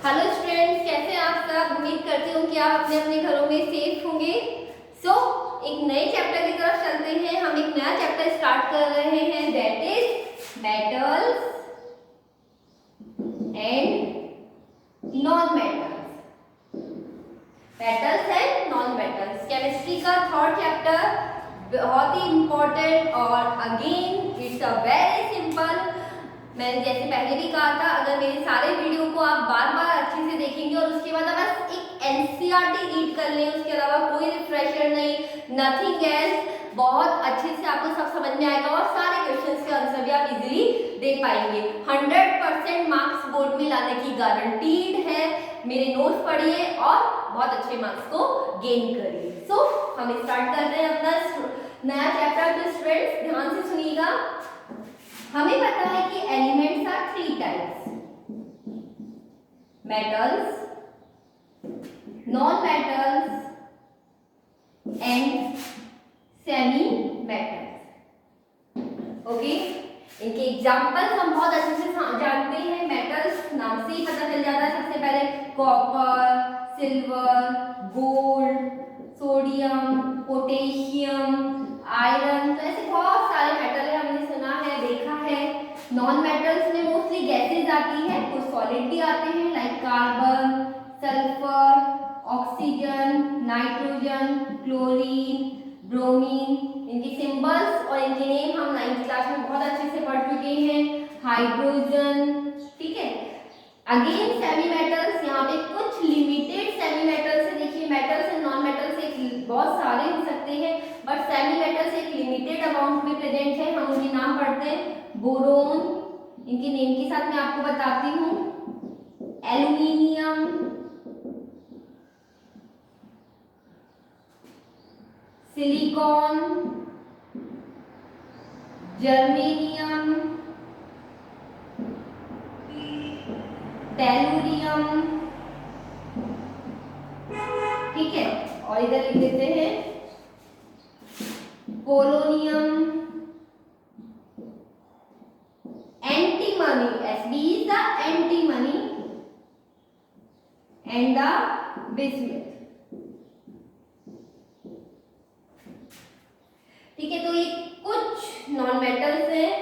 Hello students, कैसे हैं आप सब। उम्मीद करती हूँ कि आप अपने अपने घरों में सेफ होंगे। एक नए चैप्टर की तरफ चलते हैं। हम एक नया चैप्टर स्टार्ट कर रहे हैं, that is metals and non metals. Metals and non metals chemistry का थर्ड चैप्टर, बहुत ही इंपॉर्टेंट। और again it's a very simple. मैंने जैसे पहले भी कहा था, अगर मेरे सारे वीडियो को आप बार बार अच्छे से देखेंगे और उसके बाद बस एक एनसीईआरटी रीड कर लें, उसके अलावा कोई रिफ्रेशर नहीं, नथिंग एल्स, बहुत अच्छे से आपको सब समझ में आएगा और सारे क्वेश्चंस के आंसर भी आप इजीली दे पाएंगे। 100% मार्क्स बोर्ड में लाने की गारंटीड है। मेरे नोट्स पढ़िए और बहुत अच्छे मार्क्स को गेन करिए। हम स्टार्ट करते हैं अपना नया चैप्टर। तो स्टूडेंट्स ध्यान से सुनिएगा। हमें पता है कि elements are 3 types, metals, non metals and semi metals. Okay, इनके एग्जांपल्स हम बहुत अच्छे से जानते हैं। मेटल्स नाम से ही पता चल जाता है। सबसे पहले copper, silver, gold, sodium, potassium, iron, तो ऐसे बहुत सारे मेटल है, हमने सुना है, देखा है। नॉन मेटल्स में मोस्टली गैसेज आती है, कुछ सॉलिड भी आते हैं like carbon, sulphur, oxygen, nitrogen, chlorine, bromine. इनके सिंबल्स और इनके नेम हम 9th क्लास में बहुत अच्छे से पढ़ चुके हैं। हाइड्रोजन, ठीक है। अगेन सेमी मेटल्स, यहाँ पे कुछ लिमिटेड सेमी मेटल्स है। देखिए मेटल्स एंड नॉन मेटल्स एक बहुत सारे हो सकते हैं, बट सेमी मेटल्स एक लिमिटेड अमाउंट में प्रेजेंट है। हम उनके नाम पढ़ते हैं। बोरोन, इनके नेम के साथ मैं आपको बताती हूँ। एल्यूमिनियम, सिलिकॉन, जर्मेनियम, टेलुरियम, ठीक है। और इधर लिख देते हैं polonium, antimony, Sb is the antimony and the bismuth, ठीक है। तो ये कुछ नॉन मेटल्स हैं,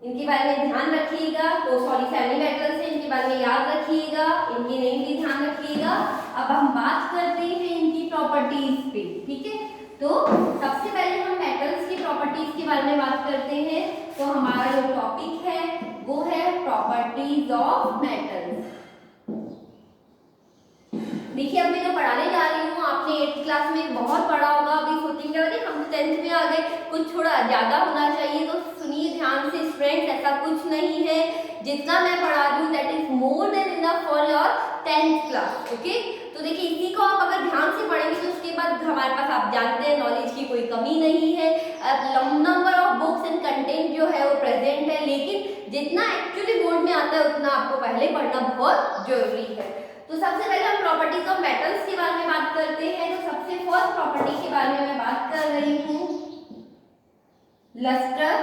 इनके बारे में ध्यान रखिएगा। तो सॉरी सेमी मेटल्स हैं, इनके बारे में याद रखिएगा, इनके नेम भी ध्यान रखिएगा। अब हम बात करते हैं इनकी प्रॉपर्टीज पे, ठीक है। तो सबसे पहले हम मेटल्स की प्रॉपर्टीज के बारे में बात करते हैं। तो हमारा जो टॉपिक है वो है प्रॉपर्टीज ऑफ मेटल्स। देखिए अब मैं जो पढ़ाने जा रही हूँ, आपने 8th क्लास में बहुत पढ़ा होगा। अभी सोचेंगे अरे हम 10th में आ गए, कुछ थोड़ा ज्यादा होना चाहिए। तो सुनिए ध्यान से स्टूडेंट्स, ऐसा कुछ नहीं है। जितना मैं पढ़ा रही हूँ that is more than enough for your 10th class. Okay, तो देखिए इसी को आप अगर ध्यान से पढ़ेंगे तो उसके बाद हमारे पास, आप जानते हैं, नॉलेज की कोई कमी नहीं है। Number of books and content जो है वो प्रेजेंट है, लेकिन जितना एक्चुअली बोर्ड में आता है उतना आपको पहले पढ़ना बहुत जरूरी है। तो सबसे पहले हम प्रॉपर्टीज ऑफ मेटल्स के बारे में बात करते हैं। तो सबसे फर्स्ट प्रॉपर्टी के बारे में मैं बात कर रही हूँ लस्टर।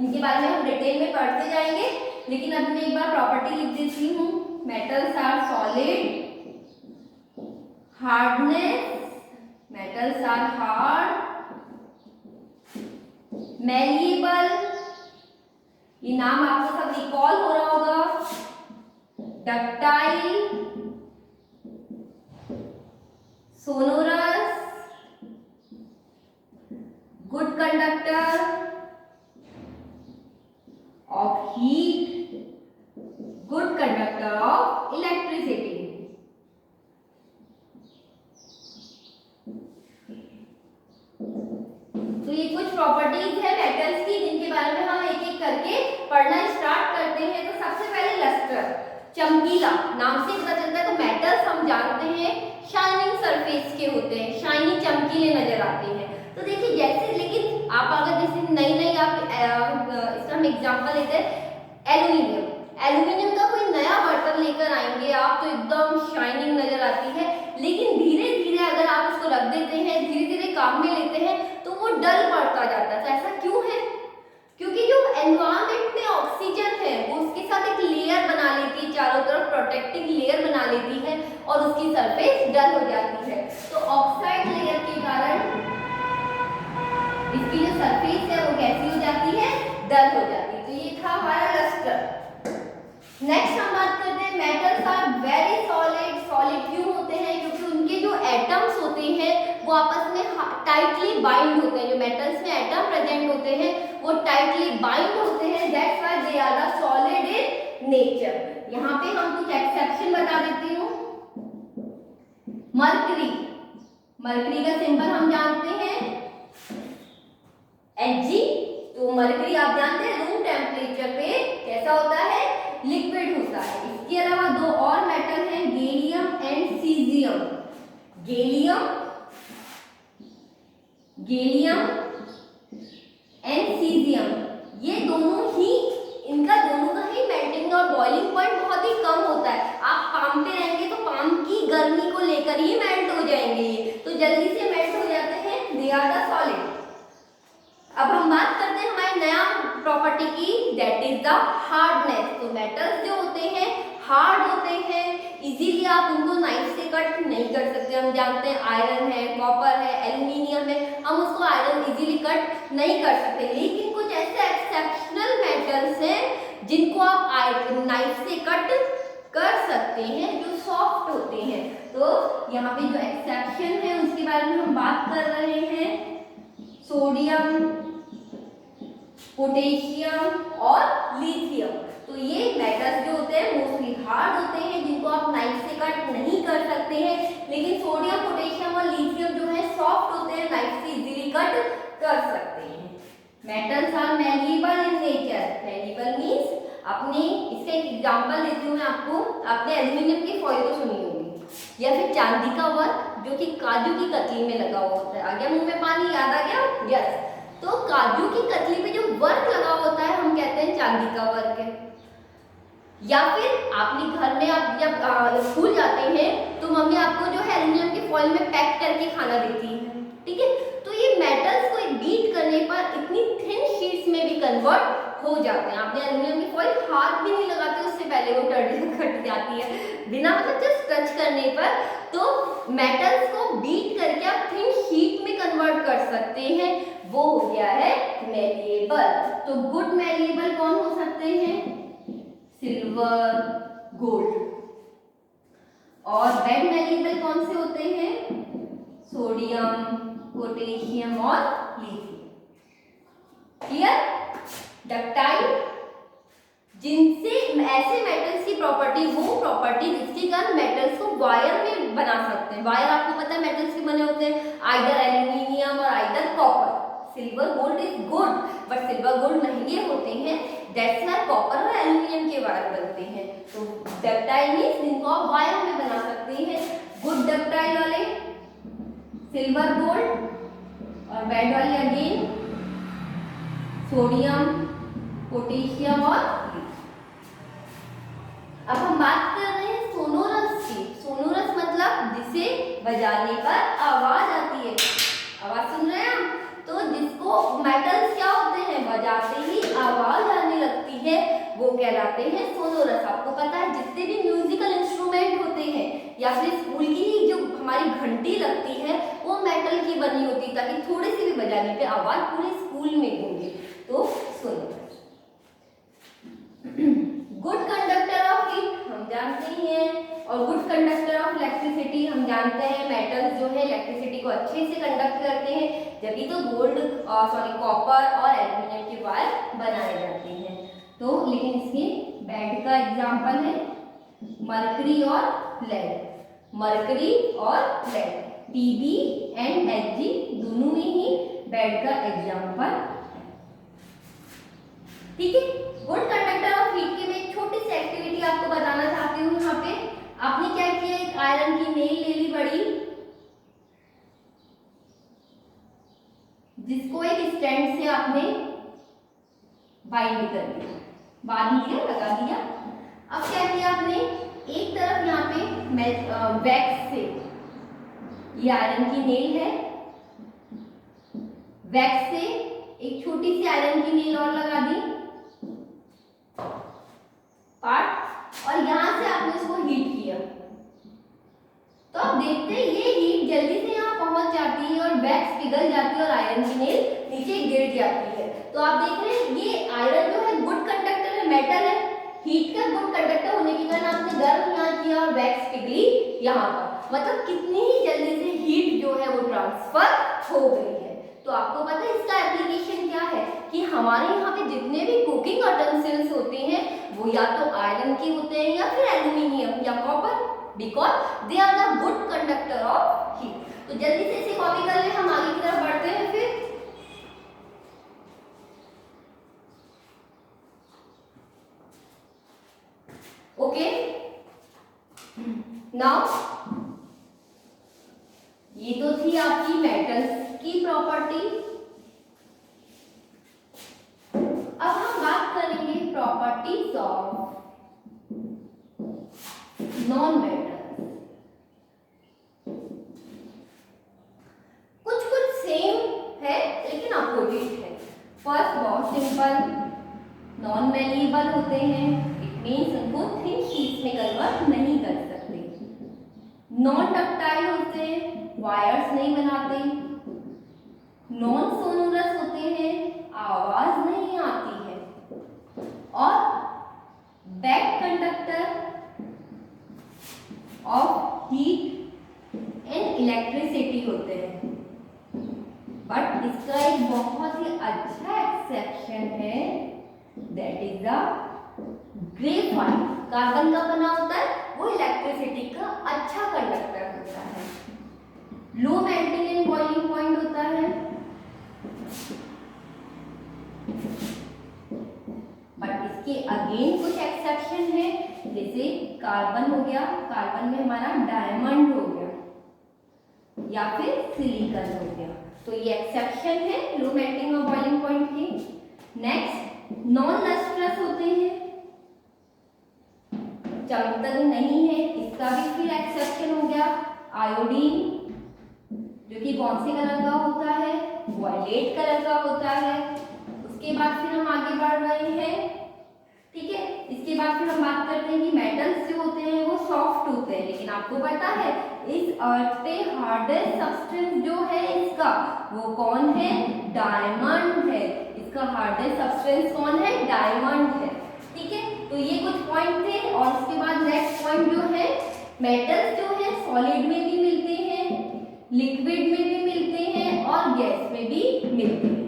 इनके बारे में हम डिटेल में पढ़ते जाएंगे, लेकिन अब मैं एक बार प्रॉपर्टी लिख देती हूँ। Metals are solid, hardness, metals are hard, malleable, ये नाम आपको सब रिकॉल हो रहा होगा, ductile, sonorous, good conductor of heat, good conductor of electricity. तो ये कुछ प्रॉपर्टीज है मेटल्स की, जिनके बारे में हम एक एक करके पढ़ना स्टार्ट करते हैं। तो सबसे पहले लस्टर, चमकीला, नाम से पता चलता है। तो मेटल्स हम जानते हैं शाइनिंग सरफेस के होते हैं, शाइनी चमकीले नजर आते हैं। तो देखिए जैसे, लेकिन आप अगर जैसे नई आप इसका हम एग्जांपल लेते हैं एल्यूमिनियम। एल्यूमिनियम का कोई नया बर्तन लेकर आएंगे आप तो एकदम शाइनिंग नजर आती है, लेकिन धीरे धीरे अगर आप उसको रख देते हैं, धीरे धीरे काम में लेते हैं तो वो डल पड़ता जाता है। तो ऐसा क्यों है? क्योंकि जो एनवायरनमेंट में ऑक्सीजन है वो उसके साथ एक लेयर बना लेती है, चारों तरफ प्रोटेक्टिंग लेयर टाइटली बाइंड होते हैं, जो मेटल्स में एटम प्रेजेंट होते हैं वो टाइटली बाइंड होते हैं, that's why they are the solid in nature. यहाँ पे हम कुछ एक्सेप्शन बता देती हूँ। मरकरी, मरकरी का सिंबल हम जानते हैं Hg। तो मरकरी आप जानते हैं रूम टेम्परेचर पे कैसा होता है, लिक्विड होता है। इसके अलावा दो और मेटल हैं, gallium and caesium. Gallium and caesium, ये दोनों ही, इनका दोनों का ही मेल्टिंग और बॉइलिंग पॉइंट बहुत ही कम होता है। आप पाम पे रहेंगे तो पाम की गर्मी को लेकर ही मेल्ट हो जाएंगे, तो जल्दी से मेल्ट हो जाते हैं, दे आर द सॉलिड। अब हम बात करते हैं हमारी नया प्रॉपर्टी की, दैट इज द हार्डनेस। तो मेटल्स जो होते हैं हार्ड होते हैं, इजीली आप उनको नाइफ से कट नहीं कर सकते। हम जानते हैं आयरन है, कॉपर है, एल्युमिनियम है, हम उसको आयरन इजीली कट नहीं कर सकते। लेकिन कुछ ऐसे एक्सेप्शनल मेटल्स हैं जिनको आप नाइफ से कट कर सकते हैं, जो सॉफ्ट होते हैं। तो यहाँ पे जो एक्सेप्शन है उसके बारे में हम बात कर रहे हैं, सोडियम, पोटेशियम और लिथियम। तो ये मेटल्स जो होते हैं मोस्टली हार्ड होते हैं, जिनको आप नाइफ से कट नहीं कर सकते हैं। लेकिन सोडियम, पोटेशियम और लिथियम जो है सॉफ्ट होते हैं, नाइफ से इजीली कट कर सकते हैं। Metals are malleable in nature. Malleable means, अपने इसका एक एग्जांपल देती हूँ मैं आपको। आपने एल्युमिनियम की फॉइल तो सुनी होगी, या फिर चांदी का वर्क जो कि काजू की कतली में लगा हुआ होता है। आ गया मुंह में पानी, याद आ गया? यस। तो काजू की कतली पे जो वर्क लगा होता है हम कहते हैं चांदी का वर्क है। या फिर आपने घर में आप जब स्कूल जाते हैं तो मम्मी आपको जो है एल्युमिनियम की फॉइल में पैक करके खाना देती है, ठीक है। तो ये मेटल्स को बीट करने पर इतनी थिन शीट्स में भी कन्वर्ट हो जाते हैं। आपने एल्युमिनियम की फॉइल हाथ भी नहीं लगाते उससे पहले वो कट जाती है, बिना मतलब जस्ट टच करने पर। तो मेटल्स को बीट करके आप थिन शीट में कन्वर्ट कर सकते हैं, वो हो गया है मैलिएबल। तो गुड मैलिएबल कौन हो सकते हैं? Silver, gold. और बैड मैलिएबल कौन से होते हैं? सोडियम, पोटेशियम और लिथियम। क्लियर? डक्टाइल, जिनसे ऐसे मेटल्स की प्रॉपर्टी, वो प्रॉपर्टी जिसके कारण मेटल्स को वायर में बना सकते हैं। वायर आपको पता है मेटल्स के बने होते हैं, आइदर एल्युमिनियम और either copper. Silver gold is good, but silver gold महंगे होते हैं, दैट्स व्हाई कॉपर और एल्युमिनियम के वायर बनते हैं। तो डक्टाइल मींस जिनको आप वायर में बना सकते हैं। गुड डक्टाइल वाले सिल्वर गोल्ड, और बैड वाले अगेन सोडियम, पोटेशियम और अब हम बात कर रहे हैं सोनोरस की। सोनोरस मतलब जिसे बजाने पर आवाज आती है। आवाज सुन रहे हैं हम? तो जिसको मेटल्स क्या होते हैं, बजाते ही आवाज आने लगती है, वो कहलाते हैं सोनोरस। आपको पता है जितने भी म्यूजिकल इंस्ट्रूमेंट होते हैं या फिर स्कूल की जो हमारी घंटी लगती है वो मेटल की बनी होती है, ताकि थोड़े से भी बजाने पे आवाज पूरे स्कूल में गूंजे। तो सुनो, गुड कंडक्टर ऑफ हीट हम जानते ही हैं, और गुड कंडक्टर ऑफ इलेक्ट्रिसिटी हम जानते हैं। मेटल्स जो है इलेक्ट्रिसिटी को अच्छे से कंडक्ट करते हैं, जबकि तो गोल्ड कॉपर और एल्युमिनियम के वायर बनाए जाते हैं। तो लेकिन इसके बैड का एग्जांपल है मरकरी और लेड। मरकरी और लेड, Pb एंड Hg दोनों में ही बैड का एग्जांपल, ठीक है। गुड कंडक्टर ऑफ हीट की मैं एक छोटी सी एक्टिविटी आपको बताना चाहती हूँ। यहाँ पे आपने क्या किया, एक आयरन की नेल ले ली बड़ी, जिसको एक स्टैंड से आपने बाइंड कर दिया, बांध लिया, लगा दिया। अब क्या किया आपने, एक तरफ यहाँ पे वैक्स से, ये आयरन की नेल है, वैक्स से एक छोटी सी आयरन की नेल और लगा दी पार्ट, और यहां से आपने इसको हीट किया। तो आप देखते हैं ये हीट जल्दी से यहाँ पहुंच जाती है और वैक्स पिघल जाती है और आयरन की नेल नीचे गिर जाती है। तो आप देख रहे हैं ये आयरन जो है गुड कंडक्टर है, मेटल है, हीट का गुड कंडक्टर होने के कारण आपने गर्म यहाँ किया और वैक्स पिघली यहाँ पर। मतलब कितनी ही जल्दी से हीट जो है वो ट्रांसफर हो गई है। तो आपको पता है इसका एप्लीकेशन क्या है कि हमारे यहाँ पे जितने भी कुकिंग यूटेंसिल्स होते हैं वो या तो आयरन के होते हैं या फिर एल्यूमिनियम या copper, because they are the good conductor of heat. तो जल्दी से इसे कॉपी कर ले, हम आगे की तरफ बढ़ते हैं फिर। ओके, नाउ ये तो थी आपकी मेटल्स की प्रॉपर्टी। अब हम बात करेंगे प्रॉपर्टीज ऑफ नॉन मेटल्स। कुछ कुछ सेम है लेकिन अपोजिट है। फर्स्ट बहुत सिंपल, नॉन मैलिएबल होते हैं, इट मीन्स उनको थिन शीट्स में कन्वर्ट नहीं कर सकते। नॉन डक्टाइल होते हैं, वायर्स नहीं बनाते। नॉन सोनोरस होते हैं, आवाज नहीं आती है। और back conductor of heat and electricity होते हैं। बट इसका एक बहुत ही अच्छा एक्सेप्शन है, that is the graphite. Carbon का बना होता है, वो इलेक्ट्रिसिटी का अच्छा कंडक्टर होता है। Low melting and boiling point होता है, बट इसके अगेन कुछ एक्सेप्शन है, जैसे कार्बन हो गया, कार्बन में हमारा डायमंड हो गया या फिर सिलिकॉन हो गया। तो ये एक्सेप्शन है लो मेल्टिंग और बॉइलिंग पॉइंट के। नेक्स्ट, नॉन लस्ट्रस होते हैं, चमकते नहीं है, इसका भी फिर एक्सेप्शन हो गया। आयोडीन जो कि कौन से कलर का होता है, वायलेट कलर का होता है। उसके बाद फिर हम आगे बढ़ रहे हैं, ठीक है। इसके बाद फिर हम बात करते हैं कि मेटल्स जो होते हैं वो सॉफ्ट होते हैं, लेकिन आपको पता है इस अर्थ पे हार्डेस्ट सब्सटेंस जो है इसका, वो कौन है, डायमंड है। इसका हार्डेस्ट सब्सटेंस कौन है, डायमंड है, ठीक है। तो ये कुछ पॉइंट थे। और इसके बाद नेक्स्ट पॉइंट जो है, मेटल्स जो है सॉलिड में भी मिलते हैं, लिक्विड में भी मिलते हैं और गैस में भी मिलते हैं।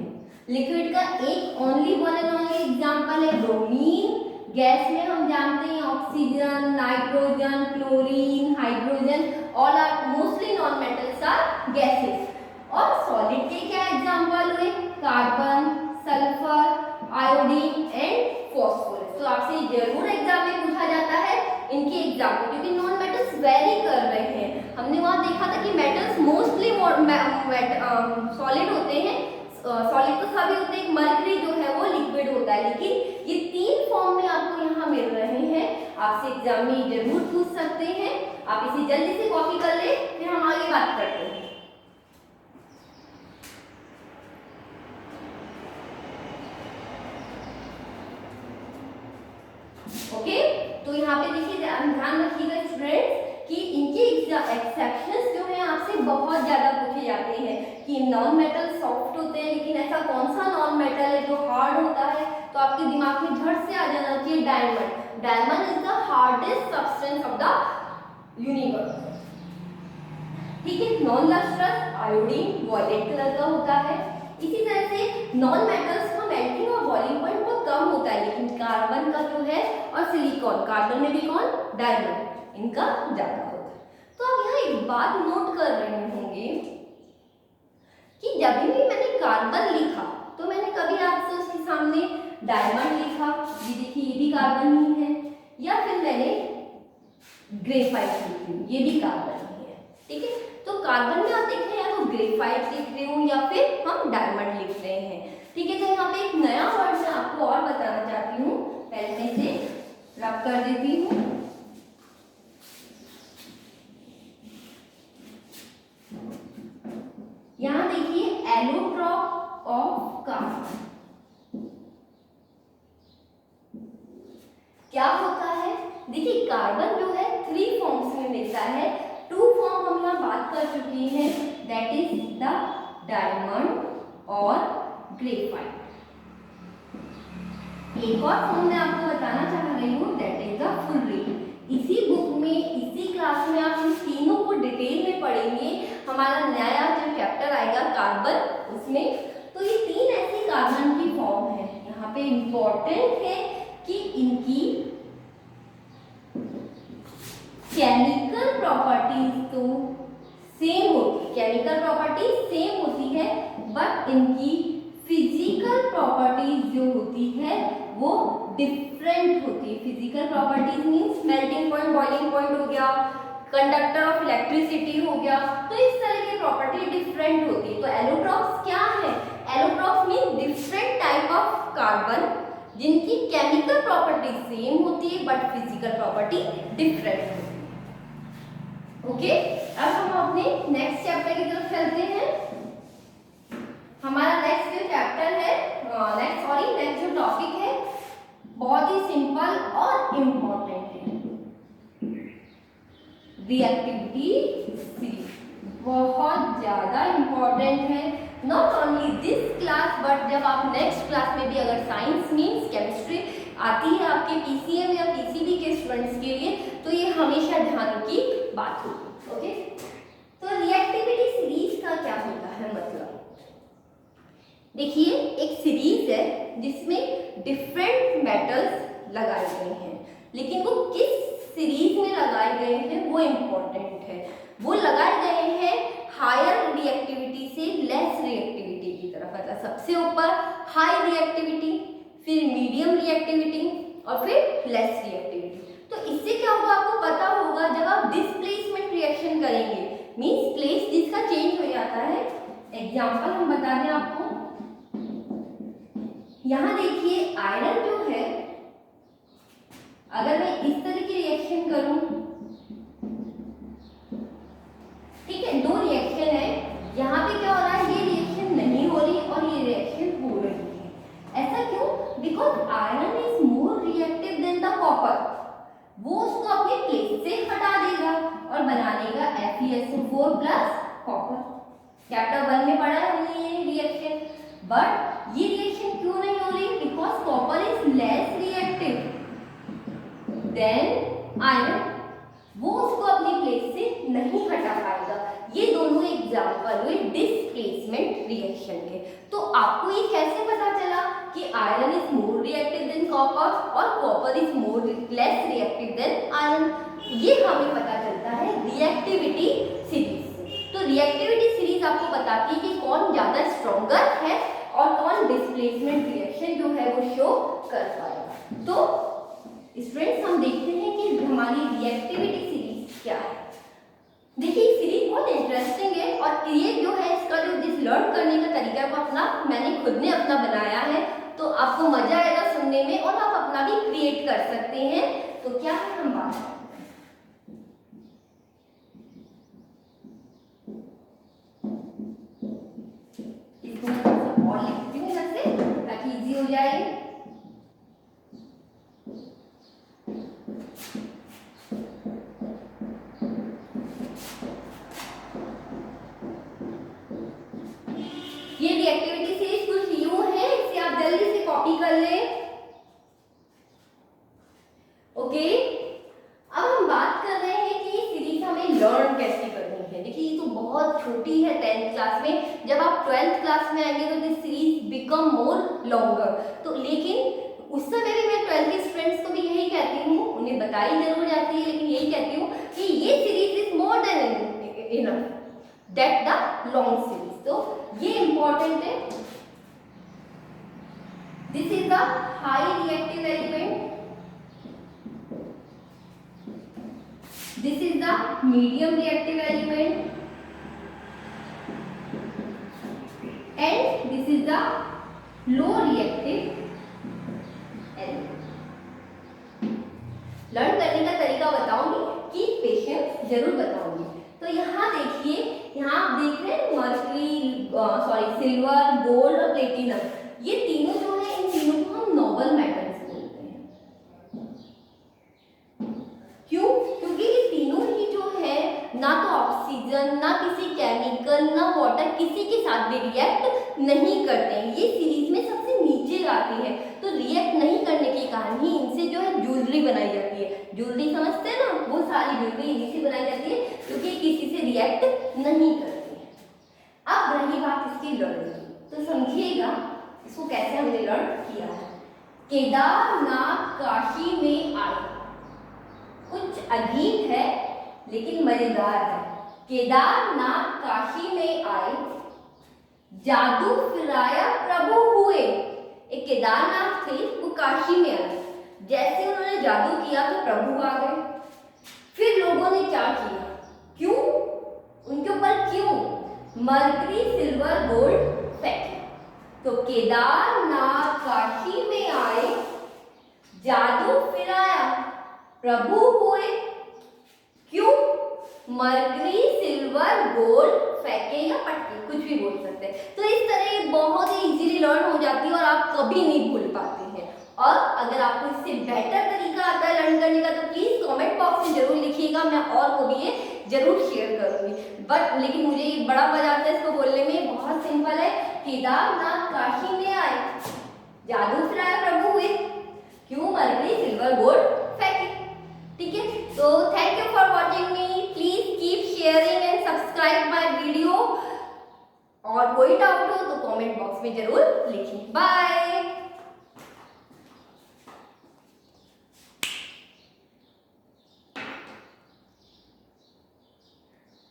लिक्विड का एक only one and only example है ब्रोमीन। गैस में हम जानते हैं oxygen, nitrogen, chlorine, hydrogen, all are mostly non metals are gases. और सॉलिड के क्या एग्जांपल हुए, carbon, sulphur, iodine and phosphorus. तो आपसे जरूर एग्जाम में पूछा जाता है इनके एग्जाम्पल, क्योंकि नॉन मेटल्स वेरी कर रहे हैं। हमने वहां देखा था कि मेटल्स मोस्टली सॉलिड होते हैं, सॉलिड तो सभी होते हैं, मरकरी जो है वो लिक्विड होता है, लेकिन ये तीन फॉर्म में आपको यहाँ मिल रहे हैं। आपसे एग्जाम में जरूर पूछ सकते हैं, आप इसे जल्दी से कॉपी कर ले, फिर हम आगे बात करते हैं। ओके, तो यहाँ पे देखिए ध्यान रखिएगा स्टूडेंट्स कि इनके एक्सेप्शंस जो हैं आपसे बहुत ज्यादा पूछे जाते हैं कि नॉन मेटल सॉफ्ट होते हैं, लेकिन ऐसा कौन सा नॉन मेटल है जो हार्ड होता है। तो आपके दिमाग में झट से आ जाना चाहिए diamond. Diamond is the hardest substance of the universe, ठीक है। Non lustrous, iodine violet colour का होता है। इसी तरह से नॉन मेटल्स का मेल्टिंग और बॉइलिंग पॉइंट बहुत कम होता है, लेकिन कार्बन का जो है और सिलिकॉन, कार्बन में भी कौन, डायमंड, इनका ज्यादा होता है। तो आप यहाँ एक बात नोट कर रहे होंगे कि जब भी मैंने कार्बन लिखा तो मैंने कभी आपसे उसके सामने डायमंड लिखा, ये देखिए ये भी कार्बन ही है, या फिर मैंने ग्रेफाइट लिखी, ये भी कार्बन ही है, ठीक है। तो कार्बन में आप देख रहे हैं या तो ग्रेफाइट लिख रहे हूँ या फिर हम डायमंड लिख रहे हैं, ठीक है। तो यहाँ पे एक नया वर्ड मैं आपको और बताना चाहती हूँ, पहले मैं इसे रब कर देती हूँ। यहाँ देखिए एलोट्रॉप ऑफ कार्बन क्या होता है। देखिए कार्बन जो है 3 फॉर्म्स में मिलता है, 2 फॉर्म हम यहाँ बात कर चुके हैं, दैट इज द डायमंड और ग्रेफाइट। एक और फॉर्म मैं आपको बताना चाह रही हूँ, दैट इज द फुलरिन। इसी बुक में, इसी क्लास में आप इन तीनों को डिटेल में पढ़ेंगे। हमारा नया जो चैप्टर आएगा कार्बन उसमें। तो ये 3 ऐसे कार्बन की फॉर्म है। यहाँ पे इंपॉर्टेंट है कि इनकी केमिकल प्रॉपर्टीज तो सेम होती, केमिकल प्रॉपर्टीज सेम होती है, बट इनकी फिजिकल प्रॉपर्टीज जो होती है वो डिफरेंट होती है। Physical properties means melting point, boiling point हो गया, कंडक्टर ऑफ इलेक्ट्रिसिटी हो गया, तो इस तरह की प्रॉपर्टी डिफरेंट होती है। तो एलोट्रॉप्स क्या है? Allotropes mean different type of carbon जिनकी केमिकल प्रॉपर्टी सेम होती है बट फिजिकल प्रॉपर्टी डिफरेंट होती है। ओके, अब हम अपने नेक्स्ट चैप्टर की तरफ चलते हैं। हमारा नेक्स्ट जो चैप्टर है, नेक्स्ट जो टॉपिक है बहुत ही सिंपल और इम्पोर्टेंट है, रिएक्टिविटी सीरीज। बहुत ज्यादा इम्पोर्टेंट है, not only this class but जब आप नेक्स्ट क्लास में भी अगर साइंस मीन्स केमिस्ट्री आती है आपके पीसीएम या पीसीबी के स्टूडेंट्स के लिए, तो ये हमेशा ध्यान की बात होगी। ओके, तो रिएक्टिविटी सीरीज का क्या होता है मतलब, देखिए एक सीरीज है जिसमें डिफरेंट मेटल्स लगाए गए हैं, लेकिन वो किस सीरीज में लगाए गए हैं वो इम्पोर्टेंट है। वो लगाए गए हैं हायर रिएक्टिविटी से लेस रिएक्टिविटी की तरफ, मतलब सबसे ऊपर हाई रिएक्टिविटी, फिर मीडियम रिएक्टिविटी और फिर लेस रिएक्टिविटी। तो इससे क्या होगा आपको पता होगा, जब आप डिस्प्लेसमेंट रिएक्शन करेंगे मींस प्लेस जिसका चेंज हो जाता है। एग्जांपल हम बता दें आपको, यहां देखिए आयरन जो है, अगर मैं इस तरह की रिएक्शन करूं, ठीक है, दो रिएक्शन है, यहाँ पे क्या हो रहा है, ये रिएक्शन नहीं हो रही और ये रिएक्शन हो रही है। ऐसा क्यों? Because iron is more reactive then the copper. वो उसको अपने प्लेस से हटा देगा और बना लेगा FeSO4 प्लस कॉपर। चैप्टर 1 में पढ़ा है हमने ये रिएक्शन, बट ये रिएक्शन क्यों नहीं हो रही? Because copper is less reactive than iron, वो उसको अपनी प्लेस से नहीं हटा पाएगा। ये दोनों एग्जांपल हुए डिस्प्लेसमेंट रिएक्शन के। तो आपको ये कैसे पता चला कि iron is more reactive than copper और copper is more less reactive than iron? ये हमें पता चलता है रिएक्टिविटी सीरीज से। तो रिएक्टिविटी सीरीज आपको बताती है कि कौन ज्यादा स्ट्रॉन्गर है और कौन डिस्प्लेसमेंट रिएक्शन जो है वो शो कर पाएगा। तो स्टूडेंट्स हम देखते हैं कि हमारी रिएक्टिविटी सीरीज क्या है। देखिए सीरीज बहुत इंटरेस्टिंग है और ये जो है इसका जो जिस लर्न करने का तरीका को अपना मैंने खुद ने अपना बनाया है, तो आपको मजा आएगा सुनने में और आप अपना भी क्रिएट कर सकते हैं। तो क्या है हम बात करते हैं, इसको मैं और लिखती हूँ इधर से ताकि इजी हो जाए। ये रिएक्टिविटी सीरीज कुछ यूं है, इसे आप जल्दी से कॉपी कर लें। ओके, अब हम बात कर रहे हैं कि ये सीरीज हमें लर्न कैसे करनी है। देखिए ये तो बहुत छोटी है 10th क्लास में, जब आप 12th क्लास में आएंगे तो this series become more longer. तो लेकिन उस समय भी मैं 12th के स्टूडेंट्स को भी यही कहती हूँ, उन्हें बताई जरूर जाती है लेकिन यही कहती हूँ कि ये series is more than enough that the long series. तो ये इंपॉर्टेंट है, this is the high reactive element, this is the medium reactive element and this is the low reactive element. Learn करने का तरीका बताऊंगी कि पेशेंस जरूर बताऊंगी। तो यहाँ देखिए, यहाँ आप देख रहे हैं मर्क्यूरी, सिल्वर, गोल्ड और प्लेटिनम, ये तीनों जो है इन तीनों को हम नोबल मेटल्स बोलते हैं। क्यों? क्योंकि ये तीनों ही जो है ना तो ऑक्सीजन, ना किसी केमिकल, ना वाटर किसी के साथ भी रिएक्ट नहीं करते हैं। ये सीरीज में सबसे नीचे आती है, तो रिएक्ट नहीं करने के कारण ही इनसे जो है ज्वेलरी बनाई जाती है। ज्वेलरी समझते हैं ना, वो सारी ज्वेलरी इन्हीं से बनाई जाती है क्योंकि किसी से रिएक्ट नहीं करती है। अब रही बात इसकी ऐसे हमने लर्न किया है। केदारनाथ काशी में आए, कुछ अजीब है लेकिन मजेदार है। केदारनाथ काशी में आए, जादू फिराया प्रभु हुए। एक केदारनाथ थे, वो काशी में आए, जैसे उन्होंने जादू किया तो प्रभु आ गए। फिर लोगों ने क्या किया, क्यों, उनके ऊपर क्यों मरकरी सिल्वर गोल्ड फेंके। तो केदारनाथ काशी में आए, जादू फिराया प्रभु हुए, क्यों, मरकरी सिल्वर गोल्ड फेंके या पटके, कुछ भी बोल सकते हैं। तो इस तरह बहुत ही इजीली लर्न हो जाती है और आप कभी नहीं भूल पाते हैं। और अगर आपको इससे बेटर तरीका आता है लर्न करने का तो प्लीज कमेंट बॉक्स में जरूर लिखिएगा, मैं और को भी ये जरूर शेयर करूंगी। लेकिन मुझे ये बड़ा मजा आता है इसको बोलने में, बहुत सिंपल है। केदारनाथ काशी में आए, जादू फिराया प्रभु हुए, क्यों मरकरी सिल्वर गोल्ड फेंके। ठीक है, तो thank you for watching me, please keep sharing and subscribe my video. और कोई डाउट हो तो कमेंट बॉक्स में जरूर लिखिए। बाय।